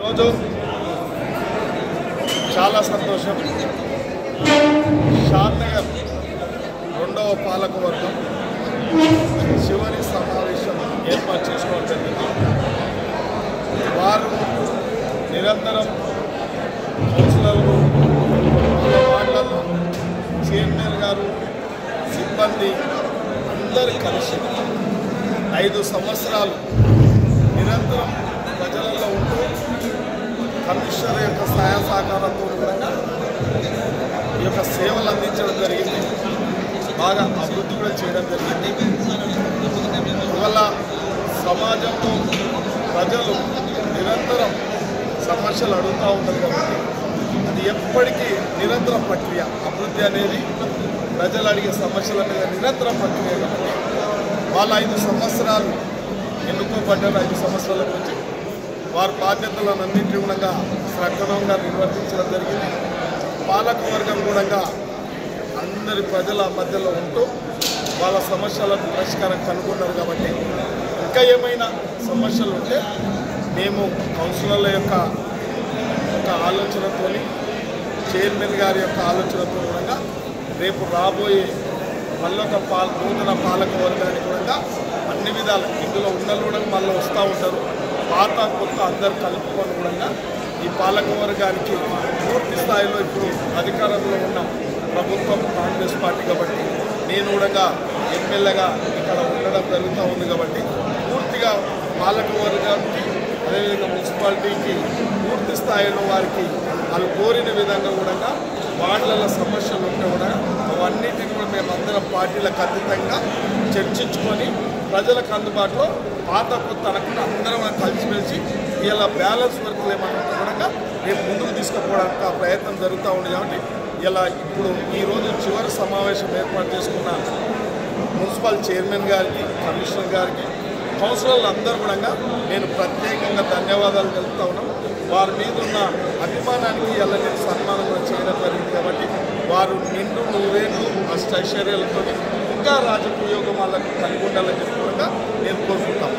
రోజు చాలా సంతోషం. షాద్నగర్ రెండవ పాలకవర్గం చివరి సమావేశం ఏర్పాటు చేసుకోవడం జరిగింది. వారు నిరంతరం కౌన్సిలర్లు, వార్డులలో చైర్మన్ గారు, సిబ్బంది అందరూ కలిసి 5 సంవత్సరాలు నిరంతరం ప్రజలలో ఉంటూ కమిషనర్ యొక్క సహాయ సహకారంతో కూడా ఈ యొక్క సేవలు అందించడం జరిగింది. బాగా అభివృద్ధి కూడా చేయడం జరిగింది. ఇవాళ సమాజంలో ప్రజలు నిరంతరం సమస్యలు అడుగుతూ ఉంటారు కాబట్టి అది ఎప్పటికీ నిరంతర ప్రక్రియ. అభివృద్ధి అనేది ప్రజలు అడిగే సమస్యల మీద నిరంతర ప్రక్రియ కాబట్టి వాళ్ళ 5 సంవత్సరాలు ఎన్నుకోబడ్డారు. 5 సంవత్సరాల గురించి వారి బాధ్యతలను అన్నింటి కూడా సక్రమంగా నిర్వర్తించడం జరిగింది. పాలకవర్గం కూడా అందరి ప్రజల మధ్యలో ఉంటూ వాళ్ళ సమస్యలకు పరిష్కారం కనుగొన్నారు కాబట్టి ఇంకా ఏమైనా సమస్యలు ఉంటే మేము కౌన్సిలర్ల యొక్క ఆలోచనతో, చైర్మన్ గారి యొక్క ఆలోచనతో కూడా రేపు రాబోయే మళ్ళొక నూతన పాలక వర్గానికి కూడా అన్ని విధాలు ఇందులో ఉన్నలు కూడా మళ్ళీ వస్తూ ఉంటారు. పాత కొత్త అందరు కలుపుకొని కూడా ఈ పాలక వర్గానికి పూర్తి స్థాయిలో ఇప్పుడు అధికారంలో ఉన్న ప్రభుత్వం కాంగ్రెస్ పార్టీ కాబట్టి నేను కూడా ఎమ్మెల్యేగా ఇక్కడ ఉండడం జరుగుతూ ఉంది కాబట్టి పూర్తిగా పాలక వర్గానికి అదేవిధంగా మున్సిపాలిటీకి పూర్తి స్థాయిలో వారికి వాళ్ళు కోరిన విధంగా కూడా వార్డుల సమస్యలు ఉంటే కూడా అవన్నిటిని కూడా మేమందరం పార్టీలకు అతీతంగా చర్చించుకొని ప్రజలకు అందుబాటులో పాత కొత్త అనకుండా అందరం కలిసిమెలిసి ఇలా బ్యాలెన్స్ వర్క్లు ఏమన్నా కూడా రేపు ముందుకు తీసుకుపోవడానికి ఆ ప్రయత్నం జరుగుతూ ఉంది. కాబట్టి ఇలా ఇప్పుడు ఈరోజు చివరి సమావేశం ఏర్పాటు చేసుకున్న మున్సిపల్ చైర్మన్ గారికి, కమిషనర్ గారికి, కౌన్సిలర్లు అందరూ కూడా నేను ప్రత్యేకంగా ధన్యవాదాలు తెలుపుతా ఉన్నాను. వారి మీద ఉన్న అభిమానానికి ఇలా నేను సన్మానం కూడా చేయడం జరిగింది కాబట్టి వారు నిండు నూరేళ్ళు అష్టైశ్వర్యాలతో ఇంకా రాజకీయ యోగం వాళ్ళకి కలిగి ఉండాలని చెప్పి కూడా నేను కోరుకుంటాను.